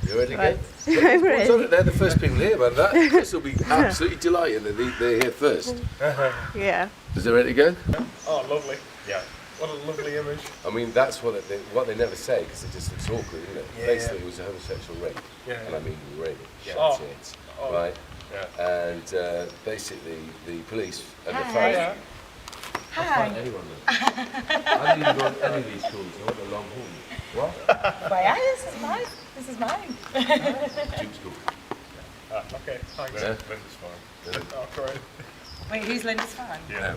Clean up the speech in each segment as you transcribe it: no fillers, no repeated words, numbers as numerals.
You ready to Right. go? I'm ready. They're the first people here, man. This will be absolutely delighted that they're here first. Yeah. Is they ready to go? Oh, lovely. Yeah. What a lovely image. I mean, that's what they never say because it just looks awkward, isn't it? Yeah. Basically, it was a homosexual rape. Yeah. And I mean rape. Yeah. That's Oh. it. Oh. Right? Yeah. And basically, the police and the Hi. fire. Yeah. Hi. Anyone I didn't even go on any of these schools. I went a long haul. What? Why, this is mine. This is mine. Duke school. Okay. Thanks. Yeah. Linda's fine. Oh, great. Wait, who's Linda's fan? Yeah.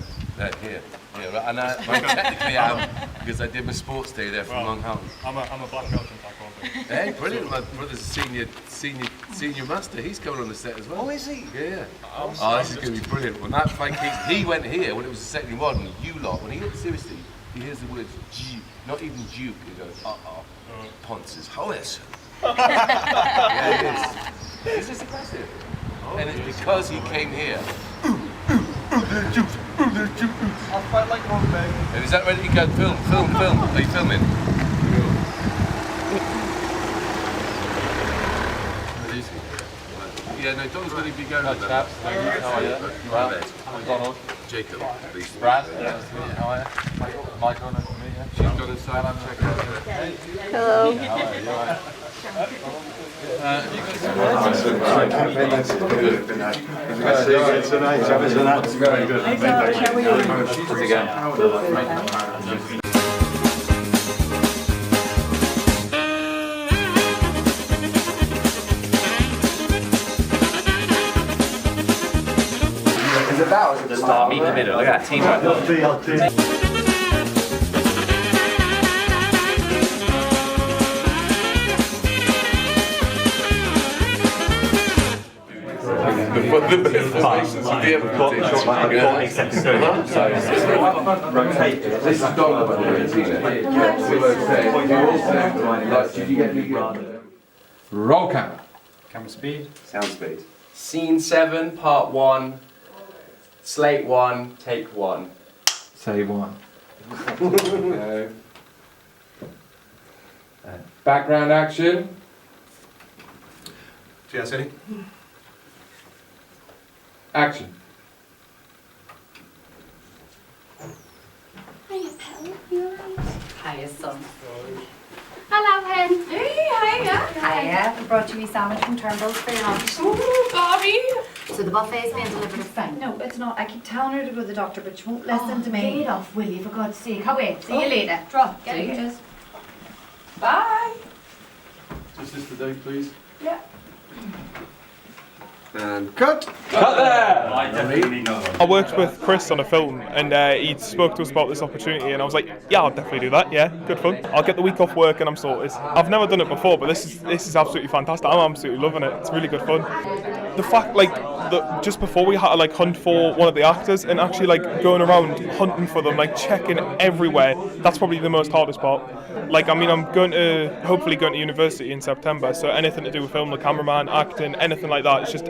Here. Yeah, and I technically am because I did my sports day there from Long Hound. I'm a black belt in taekwondo. Hey, brilliant! My brother's a senior master. He's coming on the set as well. Oh, is he? Yeah. Oh, this is going to be brilliant. When that fight he went here when it was the second one. You lot, when he seriously, he hears the words G, not even Duke. He goes, Ponce's Horace. Yeah, it is. It's just aggressive, and it's because he came here. I'll fight like one bag. And is that ready to go? Film. Are you filming? Yeah, no, Don's going to be going. Hi, chaps. How are you? Well, Donald. Jacob, please. Brad. How are you? Michael, nice to meet you. She's gone inside and check out. Hello. How are you? All right. Meet in the middle. Look at that teamwork. This is Roll camera. Camera speed. Sound speed. Scene 7, part 1. Slate 1, take 1. Say one. Background action. Do you have any? Action. Hiya, Pell. You alright? Hiya, son. Hello, Hen. Hey, hiya. Hiya. I brought you a sandwich from Turnbull's for your lunch. Ooh, Bobby. So the buffet's being delivered at 5. No, it's not. I keep telling her to go to the doctor, but she won't listen to me. Get off, will you, for God's sake. Away. See you later. Drop. Get it. Just. Bye. Just this today, please. Yeah. And cut! Cut there! I worked with Chris on a film and he spoke to us about this opportunity and I was like, yeah, I'll definitely do that, yeah, good fun. I'll get the week off work and I'm sorted. I've never done it before, but this is absolutely fantastic. I'm absolutely loving it. It's really good fun. The fact, just before we had to hunt for one of the actors and actually going around hunting for them, checking everywhere, that's probably the most hardest part. I'm hopefully going to university in September, so anything to do with film, the cameraman, acting, anything like that, it's just,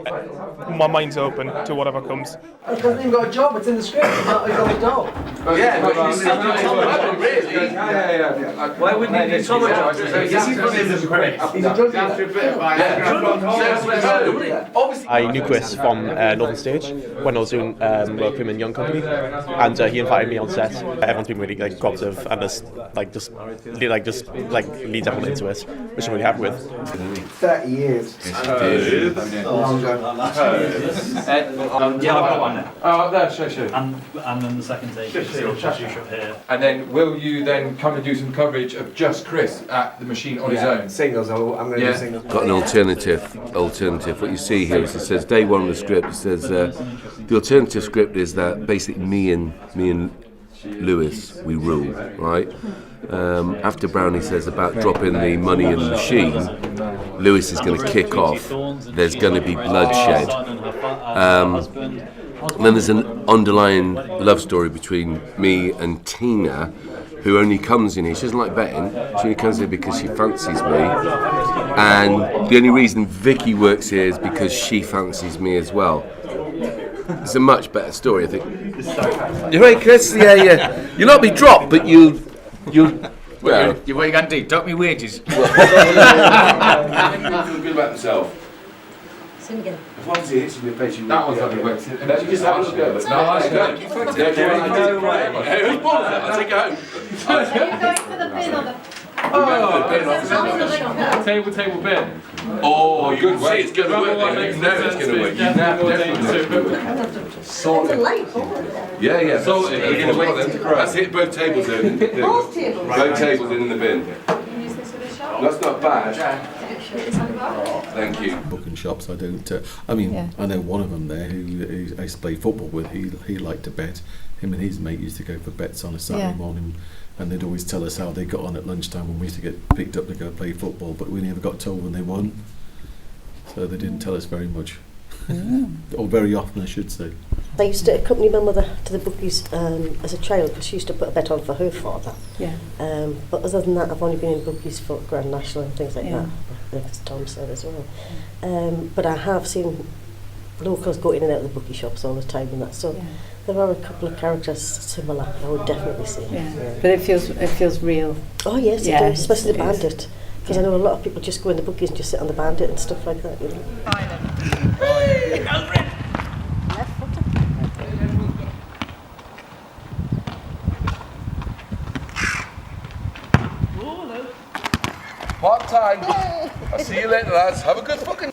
my mind's open to whatever comes. He hasn't even got a job, it's in the script, he's not got a job. Yeah, but you said you told him, really? Yeah. Why wouldn't he do so much? I knew Chris from Northern Stage when I was doing work with him in Young Company, and he invited me on set. Everyone's been really cooperative and just leads everyone into it, which I'm really happy with. 30 years. Yeah, I've got one there. Oh, there, sure. And then the second take. Here. And then will you then come and do some coverage of just Chris at the machine on his own? Singles, I'm going to do singles. Got an alternative. What you see here is it says day one of the script. It says the alternative script is that basically me and Lewis, we rule, right? After Brownie says about dropping the money in the machine, Lewis is going to kick off. There's going to be bloodshed. And then there's an underlying love story between me and Tina, who only comes in here. She doesn't like betting. She only comes here because she fancies me. And the only reason Vicky works here is because she fancies me as well. It's a much better story, I think. You're right, Chris. Yeah. You'll not be dropped, but you'll Well, what you going to do? Top me wages? feel good about themselves. Sing again. If one hits you in the face, you That one's not going to work. Let me just have a look at it. No, I go. No way. Hey, who's ball? I'll take it home. Are you going for the bin or the... Table bin. Oh, you can see it's going to work. You know it's going to work. You know definitely. Yeah. So we're going to wait. Let's hit both tables in. Both tables in the bin. That's not bad. Thank you. Booking shops. I don't. I mean, I know one of them there who I used to play football with. He liked to bet. Him and his mate used to go for bets on a Saturday morning, and they'd always tell us how they got on at lunchtime when we used to get picked up to go play football. But we never got told when they won, so they didn't tell us very much, or very often, I should say. I used to accompany my mother to the bookies as a child because she used to put a bet on for her father. Yeah. But other than that, I've only been in bookies for Grand National and things like that. As Tom said as well. But I have seen locals go in and out of the bookie shops all the time and that. So there are a couple of characters similar. I would definitely say. Yeah. But it feels real. Oh yes, it does, especially the it is. bandit. Because I know a lot of people just go in the bookies and just sit on the bandit and stuff like that. You know. Part time. I'll see you later, lads. Have a good fucking.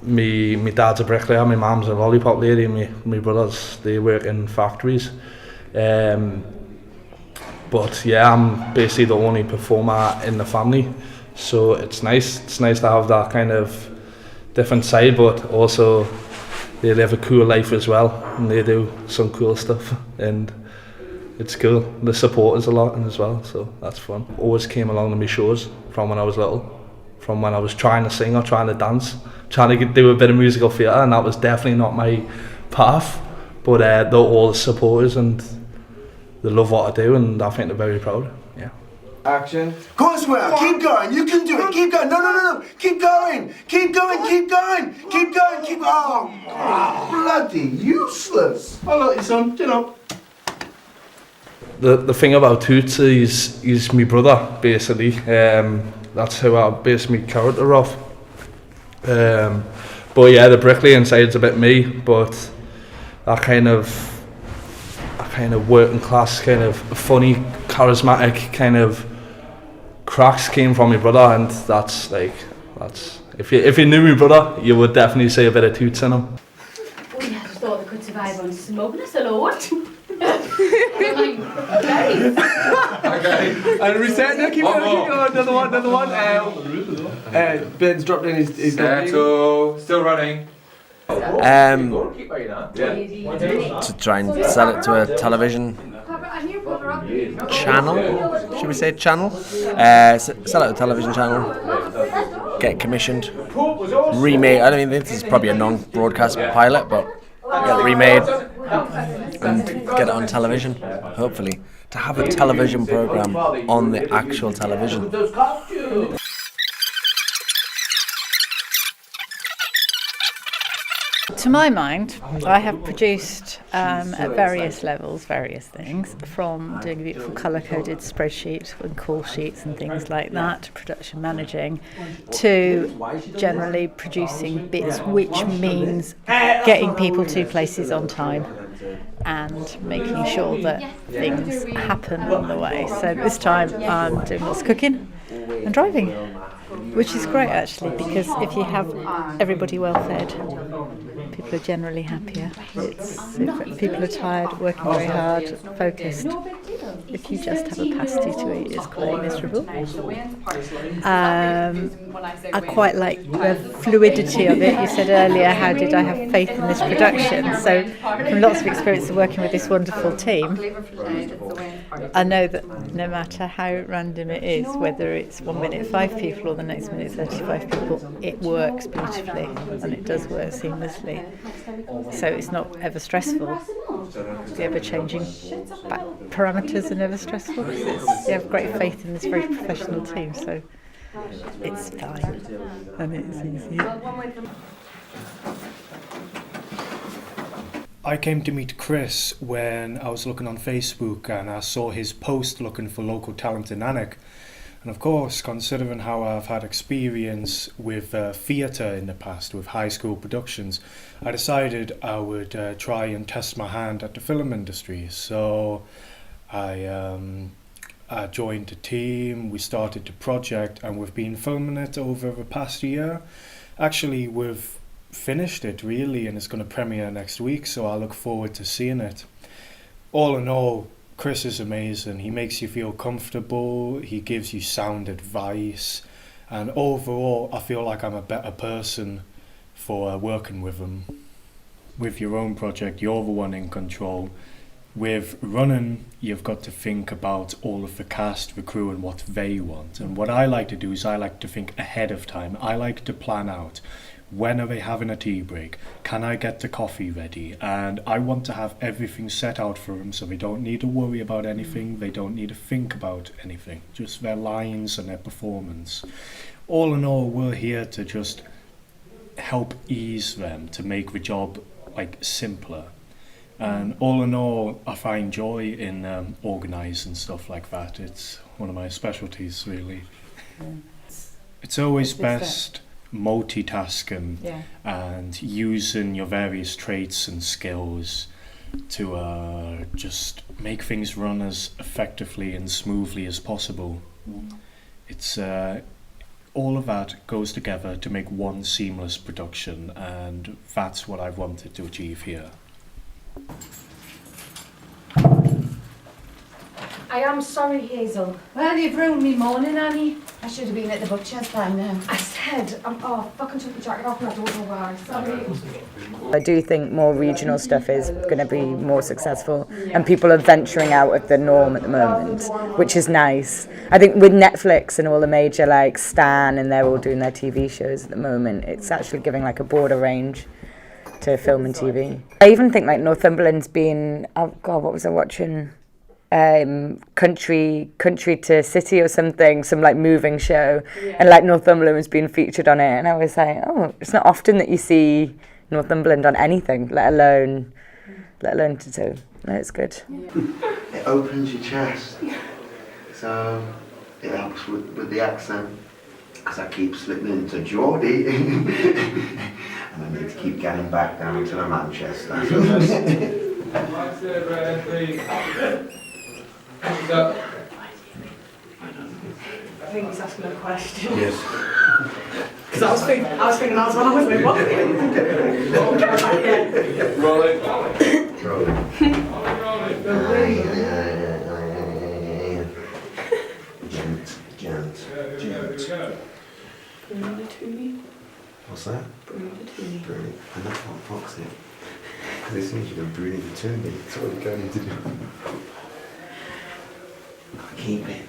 My dad's a bricklayer, my mum's a lollipop lady, and my brothers, they work in factories. But yeah, I'm basically the only performer in the family, so it's nice to have that kind of different side, but also they live a cool life as well, and they do some cool stuff, and it's cool. The support is a lot as well, so that's fun. Always came along to my shows from when I was little, from when I was trying to sing or trying to dance, trying to do a bit of musical theatre, and that was definitely not my path, but they're all the supporters and they love what I do, and I think they're very proud. Yeah. Action. Go on, Swear, keep going, you can do it, keep going, no, keep going, keep going, keep going, keep going, keep going. Oh, bloody useless. I like you, son, you know. The thing about Toots is he's my brother, basically. That's how I base my character off. But yeah, the bricklaying side's a bit me, but that kind of working class, kind of funny, charismatic kind of cracks came from my brother, and that's if you knew my brother, you would definitely see a bit of Toots in him. We had thought they could survive on smugness alone. Okay. And reset. No, keep going. Another one. Ben's dropped in his Settle. Still running. To try and sell it to a television channel, should we say channel? Sell it to a television channel, get commissioned, remade. I mean, this is probably a non-broadcast pilot, but get it remade and get it on television, hopefully. To have a television programme on the actual television. To my mind, I have produced at various levels various things, from doing beautiful colour-coded spreadsheets and call sheets and things like that, to production managing, to generally producing bits, which means getting people to places on time and making sure that things happen on the way. So this time I'm doing lots of cooking and driving, which is great actually, because if you have everybody well fed, people are generally happier. If people are tired, working very hard, focused, if you just have a pasty to eat, it's quite miserable. I quite like the fluidity of it. You said earlier, how did I have faith in this production? So from lots of experience of working with this wonderful team, I know that no matter how random it is, whether it's 1 minute 5 people or the next minute 35 people, it works beautifully and it does work seamlessly. So it's not ever stressful. The ever-changing parameters are never stressful. You have great faith in this very professional team, so it's fine and it's easy. I came to meet Chris when I was looking on Facebook and I saw his post looking for local talent in Alnwick. And of course, considering how I've had experience with theatre in the past, with high school productions, I decided I would try and test my hand at the film industry. So I joined the team, we started the project, and we've been filming it over the past year. Actually, we've finished it really, and it's going to premiere next week, so I look forward to seeing it. All in all, Chris is amazing. He makes you feel comfortable, he gives you sound advice, and overall I feel like I'm a better person for working with him. With your own project, you're the one in control. With running, you've got to think about all of the cast, the crew, and what they want. And what I like to do is I like to think ahead of time. I like to plan out. When are they having a tea break? Can I get the coffee ready? And I want to have everything set out for them so they don't need to worry about anything, they don't need to think about anything, just their lines and their performance. All in all, we're here to just help ease them, to make the job simpler. And all in all, I find joy in organising stuff like that. It's one of my specialties, really. It's always best multitasking and using your various traits and skills to just make things run as effectively and smoothly as possible. It's all of that goes together to make one seamless production, and that's what I've wanted to achieve here. I am sorry, Hazel. Well, you've ruined me morning, Annie. I should have been at the butcher's by now. I said, fucking took the jacket off and I don't know why. Sorry. I do think more regional stuff is going to be more successful, and people are venturing out of the norm at the moment, which is nice. I think with Netflix and all the major like Stan, and they're all doing their TV shows at the moment, it's actually giving like a broader range to film and TV. I even think like Northumberland's been, oh God, what was I watching? Country to City or something, some like moving show, and like Northumberland was being featured on it, and I was like, oh, it's not often that you see Northumberland on anything, let alone to do. No, it's good. It opens your chest, so it helps with the accent, because I keep slipping into Geordie, and I need to keep getting back down to the Manchester. I think he's asking a question. Yes. Because I was thinking as well, I was like, what? Rolling. Gent. Bruni to me. What's that? Bruni to me. Bruni. And that's what Fox it. Because as soon as you go Bruni to me, it's what you're going to do. Gotta keep it,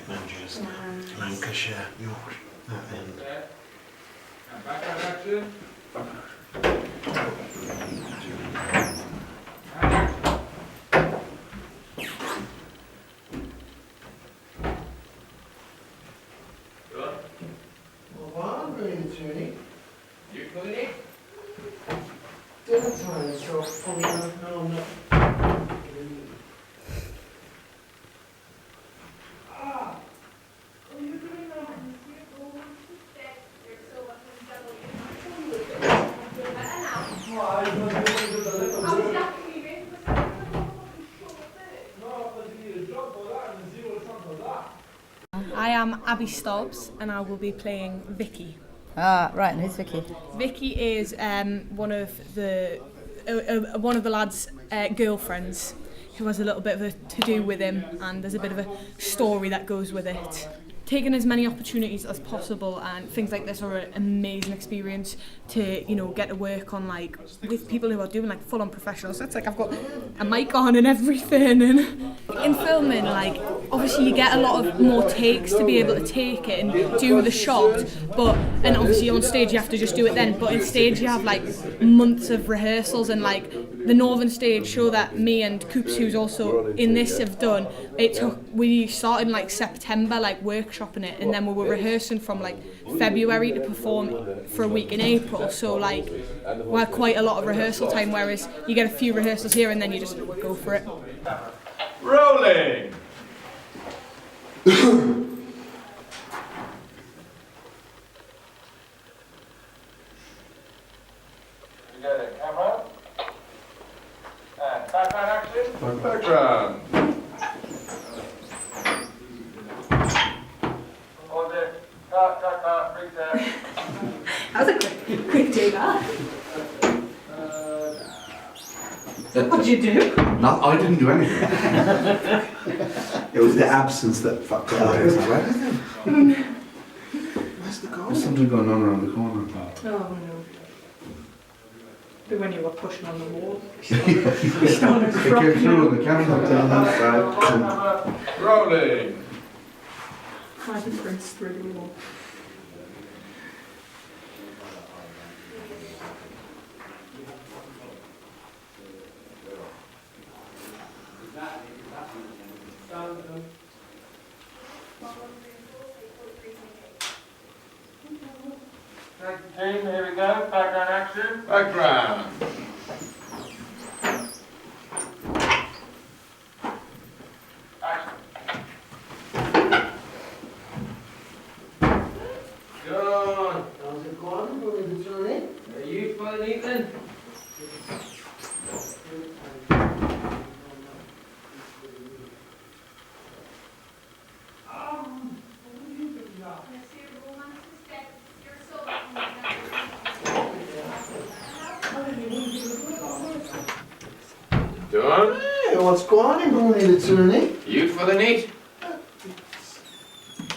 Manchester, Lancashire, York, that end. Well, I'm going to you putting it? Dinner time is so funny. No, I'm not. I am Abby Stobbs and I will be playing Vicky. Ah, right, and who's Vicky? Vicky is one of the lads' girlfriends who has a little bit of a to-do with him, and there's a bit of a story that goes with it. Taking as many opportunities as possible, and things like this are an amazing experience to, you know, get to work on like with people who are doing like full-on professionals. So it's like I've got a mic on and everything, and in filming, like obviously you get a lot of more takes to be able to take it and do the shot, and obviously on stage you have to just do it then, but in stage you have like months of rehearsals and like the Northern Stage show that me and Coops, who's also in this, have done, we started in like September, like workshopping it, and then we were rehearsing from like February to perform for a week in April. So like we had quite a lot of rehearsal time, whereas you get a few rehearsals here and then you just go for it. Rolling! Camera. And background action. Background. Hold it. Cut, reset. That was a quick do that. What did you do? No, I didn't do anything. It was the absence that fucked up. Where's the goal? There's something going on around the corner. Oh no. But when you were pushing on the wall. It came through on the camera down that side. Rolling. Try to prints through the wall. Team, here we go. Background action. Background. John, how's it going? Are you fine, Ethan? Done. Hey, what's going on in Brunei the Tyranny? You for the neat?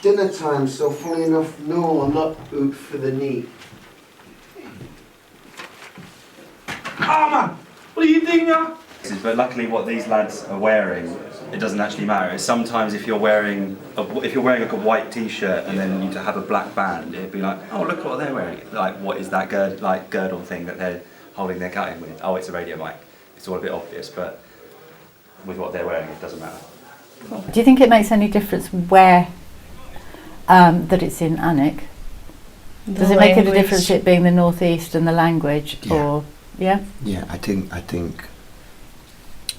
Dinner time, so funny enough, no, I'm not out for the knee. Oh man, what are you doing now? But luckily, what these lads are wearing, it doesn't actually matter. Sometimes if you're wearing like a white T-shirt and then you have a black band, it'd be like, oh look what they're wearing. Like what is that girdle thing that they're holding their cutting with? Oh, it's a radio mic. It's all a bit obvious, but with what they're wearing, it doesn't matter. Cool. Do you think it makes any difference where that it's in Alnwick? Does it make it a difference it being the northeast and the language, or yeah? Yeah, I think.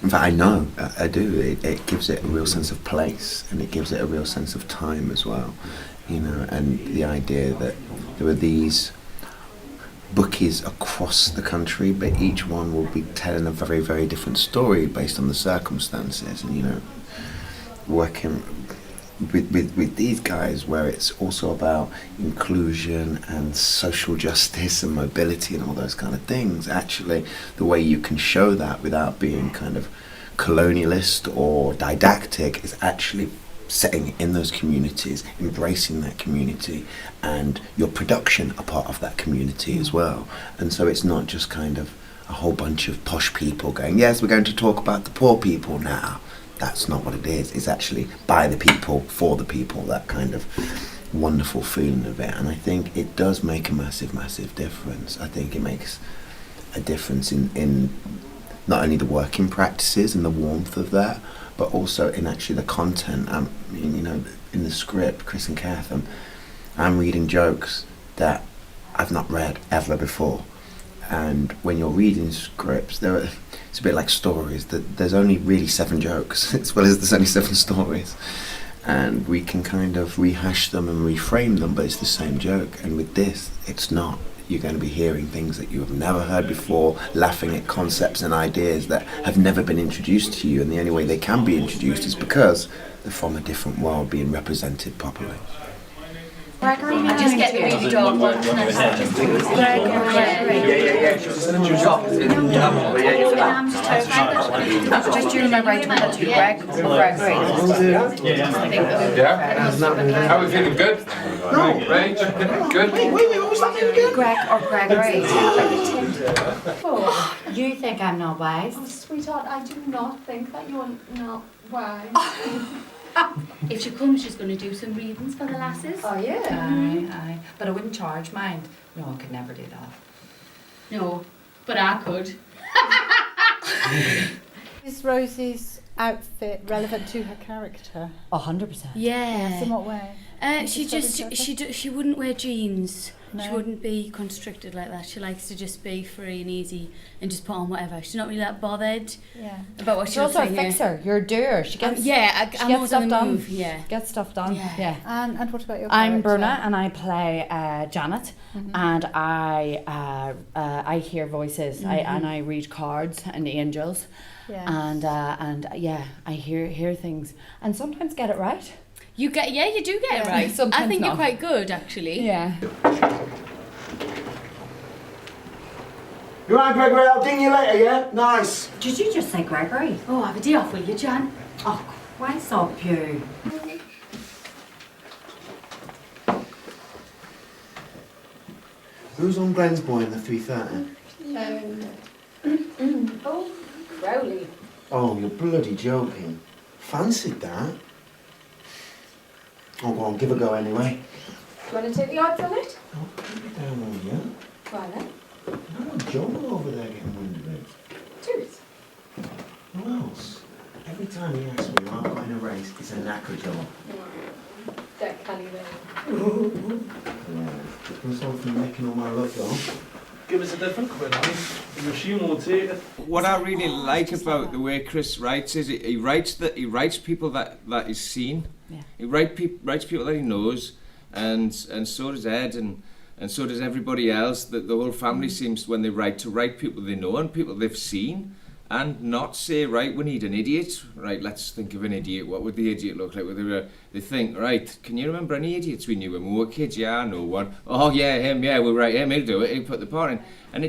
In fact, I know, I do. It gives it a real sense of place, and it gives it a real sense of time as well. You know, and the idea that there are these bookies across the country, but each one will be telling a very, very different story based on the circumstances. And you know, working with these guys, where it's also about inclusion and social justice and mobility and all those kind of things, actually the way you can show that without being kind of colonialist or didactic is actually setting in those communities, embracing that community, and your production a part of that community as well. And so it's not just kind of a whole bunch of posh people going, yes, we're going to talk about the poor people now. That's not what it is. It's actually by the people, for the people, that kind of wonderful feeling of it. And I think it does make a massive, massive difference. I think it makes a difference in not only the working practices and the warmth of that, but also in actually the content. You know, in the script, Chris and Kath, I'm reading jokes that I've not read ever before. And when you're reading scripts, it's a bit like stories. There's only really 7 jokes, as well as there's only 7 stories. And we can kind of rehash them and reframe them, but it's the same joke. And with this, it's not. You're going to be hearing things that you have never heard before, laughing at concepts and ideas that have never been introduced to you. And the only way they can be introduced is because they're from a different world being represented properly. I just get the really dog one. Just doing my right one to Greg. Yeah. How are we feeling? Good? No. Range? Good? Wait, what was that name again? Greg or Gregory. Oh, you think I'm not wise? Oh, sweetheart, I do not think that you're not wise. If she comes, she's going to do some readings for the lasses. Oh, yeah? Aye. But I wouldn't charge, mind. No, I could never do that. No, but I could. Is Rosie's outfit relevant to her character? 100%. Yes, in what way? She wouldn't wear jeans. No. She wouldn't be constricted like that. She likes to just be free and easy and just put on whatever. She's not really that bothered about what She's she looks also like a fixer. You're a doer. She gets I'm gets always stuff on the done. move. Yeah. Gets stuff done. Yeah. And what about your I'm character? Bruna and I play Janet, and I hear voices and I read cards and angels, and I hear things and sometimes get it right. You do get it right. Sometimes I think not. you're quite good, actually. Yeah. You right, Gregory? I'll ding you later, yeah? Nice. Did you just say Gregory? Oh, have a day off, will you, Jan? Oh, Christ up you. Who's on Glenn's boy in the 3:30? Oh, Rowley. Oh, you're bloody joking. Fancied that? Oh, go on, give a go anyway. Do you want to take the odds on it? Keep it down on you. Why then? No, John over there getting wind of it. Truth. Who else? Every time he asks me, I've got in a race, it's a knacker job. That canny way. Yeah. It's all from making all my luck, though. Give us a different quiz, the machine will take it. What I really like about the way Chris writes is he writes people that he's seen. Yeah. He writes people that he knows, and so does Ed, and so does everybody else. The whole family seems, when they write, to write people they know and people they've seen, and not say, right, we need an idiot. Right, let's think of an idiot. What would the idiot look like? They think, right, can you remember any idiots we knew when we were kids? Yeah, I know one. Oh yeah, him. Yeah, we'll write him. He'll do it. He'll put the part in, and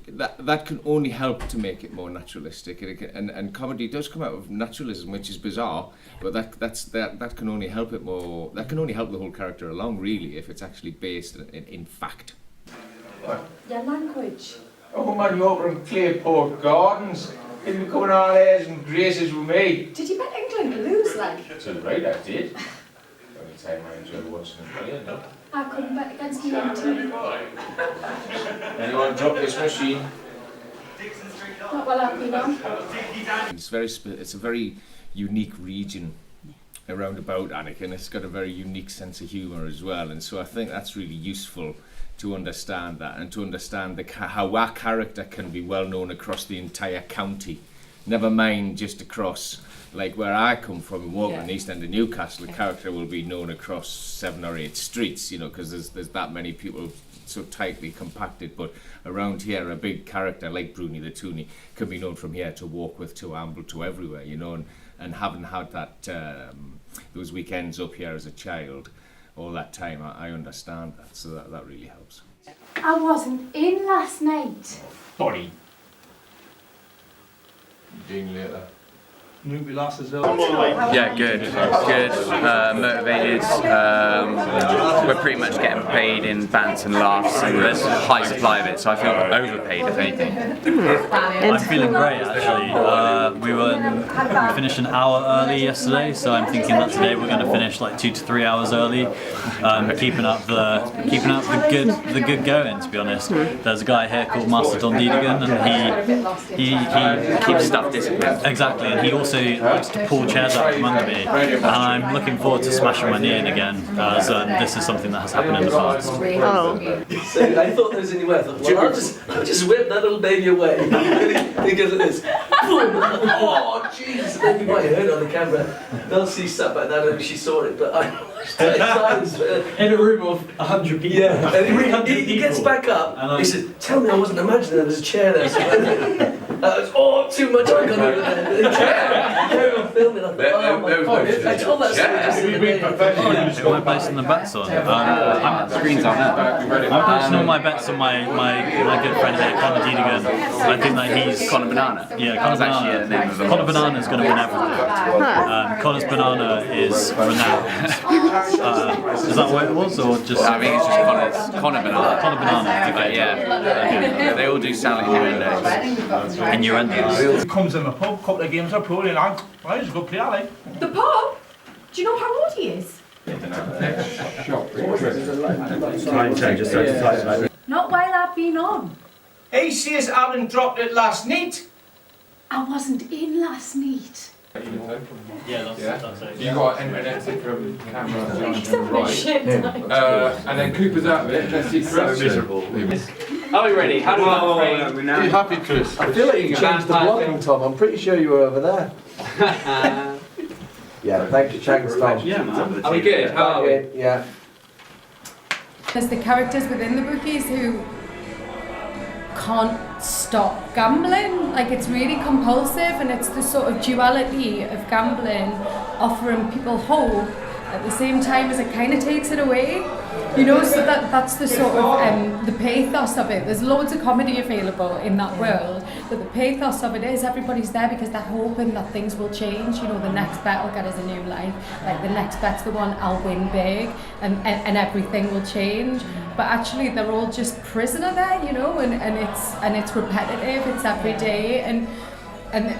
that can only help to make it more naturalistic. And comedy does come out of naturalism, which is bizarre, but that can only help it more. That can only help the whole character along, really, if it's actually based in fact. Your language. Oh man, you over in Clayport Gardens. You'll be coming all airs and graces with me. Did you bet England to lose, like? That's all right, I did. Only time I enjoy watching them play, no? I couldn't bet against you on TV. Anyone drop this machine? Not while I've been on. It's a very unique region around about Anakin. It's got a very unique sense of humour as well, and so I think that's really useful to understand that, and to understand how our character can be well known across the entire county. Never mind just across, like where I come from in Woking, East End of Newcastle, the character will be known across 7 or 8 streets, because there's that many people so tightly compacted. But around here, a big character like Bruni the Toonie can be known from here to Walkworth to Amble to everywhere, and having had that those weekends up here as a child, all that time, I understand that, so that really helps. I wasn't in last night. Buddy. Ding later. Movie last as well. Yeah, good, motivated. We're pretty much getting paid in banter and laughs, and there's a high supply of it, so I feel overpaid, if anything. I'm feeling great, actually. We finished an hour early yesterday, so I'm thinking that today we're going to finish like 2 to 3 hours early, keeping up the good going. To be honest, there's a guy here called Master Don Deedigan, and he keeps stuff disciplined. Exactly, and he also likes to pull chairs out from under me, and I'm looking forward to smashing my knee in again, as this is something that has happened in the past. So I thought there was any way. I thought, well, I'll just whip that little baby away. He goes like this. Oh, jeez. Then you might have heard it on the camera. Elsie sat back there and she saw it, but I watched it times. In a room of 100 people. Yeah, and he gets back up. He says, tell me I wasn't imagining there was a chair there. Too much I got over there. The chair. Carry on filming. I told that story just the other day. Who am I placing the bets on? Screens on that. I'm placing all my bets on my good friend here, Conor Deedigan. I think that he's Conor Banana. Yeah, Conor Banana. Conor Banana is going to win everything. Conor's banana is renowned. Is that what it was, or just? I think it's just Conor Banana. Conor Banana. Okay. Yeah, they all do sound like innuendos. Innuendos. He comes in the pub, couple of games are poorly long. Well, he's a good player, like. The pub? Do you know how old he is? Time changes. Not while I've been on. He says Alan dropped it last night. I wasn't in last night. Yeah, that's it. You got internet from camera He's having a shit tonight. and then Cooper's out of it. Let's see Chris. So miserable. Are we ready? How do we frame? Are you happy, Chris? I feel like you changed the blocking, Tom. I'm pretty sure you were over there. Yeah, thank you, thanks, Tom. Yeah, man. Are we good? How are we? Yeah. There's the characters within the Bookies who can't stop gambling. Like, it's really compulsive, and it's the sort of duality of gambling offering people hope at the same time as it kind of takes it away. You know, so that's the sort of the pathos of it. There's loads of comedy available in that world, but the pathos of it is everybody's there because they're hoping that things will change. You know, the next bet will get us a new life. Like, the next bet's the one, I'll win big, and everything will change. But actually, they're all just prisoner there, you know, and it's repetitive. It's every day, and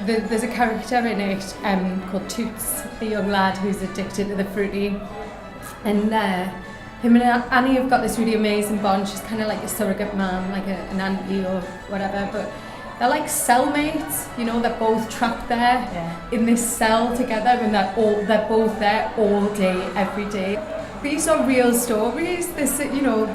there's a character in it called Toots, a young lad who's addicted to the fruity, and him and Annie have got this really amazing bond. She's kind of like a surrogate mum, like an auntie or whatever, but they're like cellmates, you know. They're both trapped there in this cell together, and they're both there all day, every day. These are real stories. This, you know,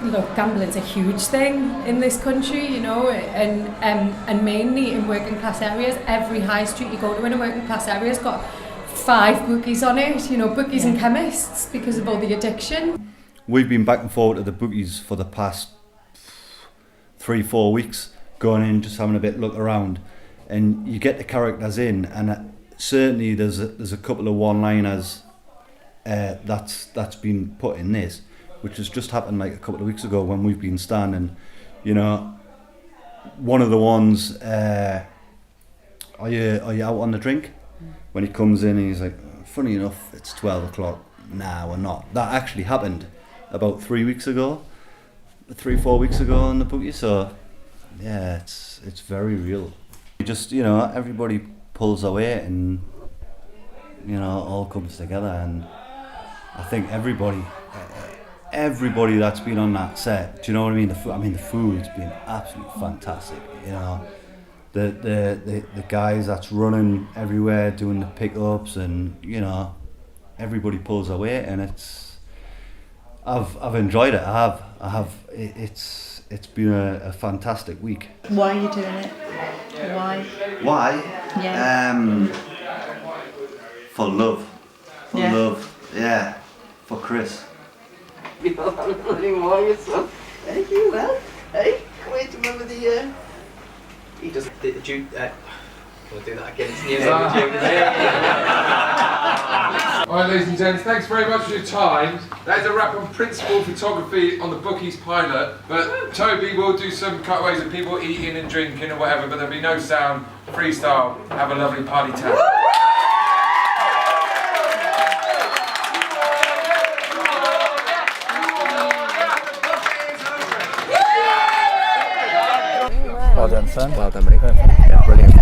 look, gambling's a huge thing in this country, you know, and mainly in working class areas. Every high street you go to in a working class area has got 5 bookies on it, you know, bookies and chemists, because of all the addiction. We've been back and forward to the Bookies for the past 3-4 weeks, going in, just having a bit look around, and you get the characters in, and certainly there's a couple of one-liners that's been put in this, which has just happened like a couple of weeks ago when we've been standing. You know, one of the ones, are you out on the drink? When he comes in and he's like, funny enough, it's 12 o'clock. Nah, we're not. That actually happened about 3 weeks ago, 3-4 weeks ago on the Bookie. So yeah, it's very real. Just, you know, everybody pulls their weight, and you know, it all comes together. And I think everybody that's been on that set, do you know what I mean? The food's been absolutely fantastic. You know, the guys that's running everywhere doing the pickups, and you know, everybody pulls their weight, and I've enjoyed it. I have. It's been a fantastic week. Why are you doing it? Why? Yeah. For love. For Yeah. love. Yeah. For Chris. Thank you, well. Hey, wait to remember the. He does the Duke. We'll do that again. It's near the Duke. Alright, ladies and gents, thanks very much for your time. That is a wrap on principal photography on the Bookies pilot. But Toby will do some cutaways of people eating and drinking or whatever, but there'll be no sound, freestyle. Have a lovely party time. Well done, son. Well done, mate. Yeah, brilliant.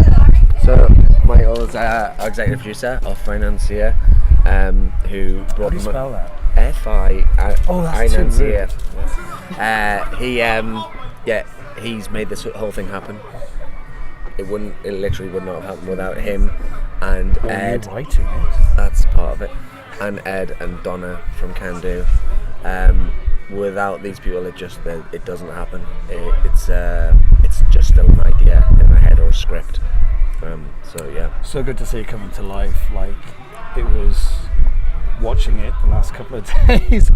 So, Michael's our executive producer, our financier, who brought. How do you spell that? F-I. Oh, that's too financier. He's made this whole thing happen. It literally would not have happened without him and Ed. You writing it? That's part of it. And Ed and Donna from Can Do. Without these people, it doesn't happen. It's just still an idea in my head or a script. So yeah. So good to see it coming to life. Like, it was watching it the last couple of days.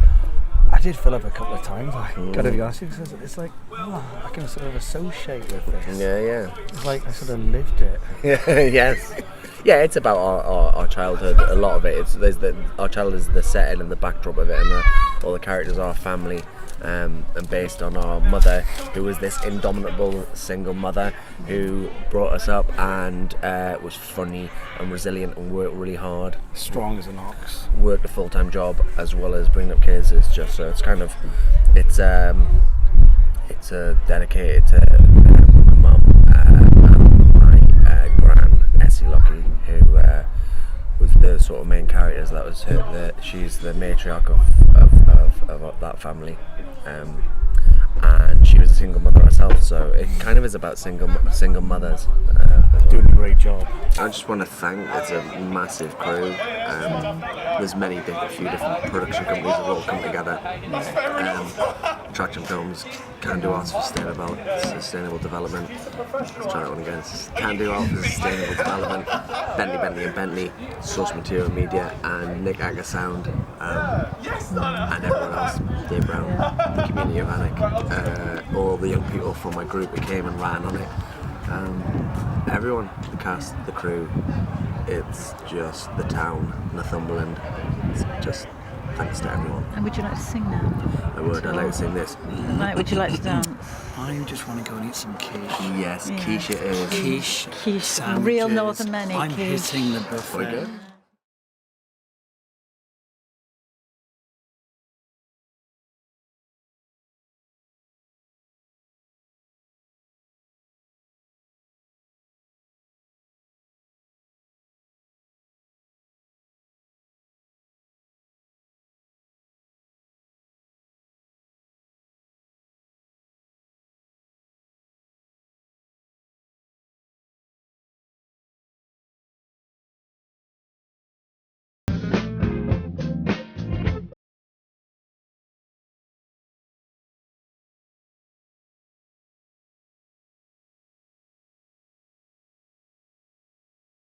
I did fill up a couple of times. I gotta be honest with you, because it's like, I can sort of associate with this. Yeah. It's like I sort of lived it. Yes. Yeah, it's about our childhood. A lot of it. Our childhood is the setting and the backdrop of it, and all the characters are family, and based on our mother, who was this indomitable single mother who brought us up and was funny and resilient and worked really hard. Strong as an ox. Worked a full-time job as well as bringing up kids. It's just it's dedicated to my mum and my gran Essie Lockie, who was the sort of main characters. That was her. She's the matriarch of that family, and she was a single mother herself, so it kind of is about single mothers. Doing a great job. I just want to thank, it's a massive crew. There's a few different production companies that have all come together. Traction Films, Can Do Arts for Sustainable Development. Let's try that one again. Can Do Art for Sustainable Development. Bentley and Bentley, Source Material Media, and Nick Agger Sound, and everyone else. Dave Brown, the community of Anik, all the young people from my group who came and ran on it. Everyone, the cast, the crew, it's just the town, Northumberland. It's just thanks to everyone. And would you like to sing now? I would. I'd like to sing this. Right, would you like to dance? I just want to go and eat some quiche. Yes, quiche it is. Quiche. Real northern men eat I'm quiche. hitting the buffet. Very good.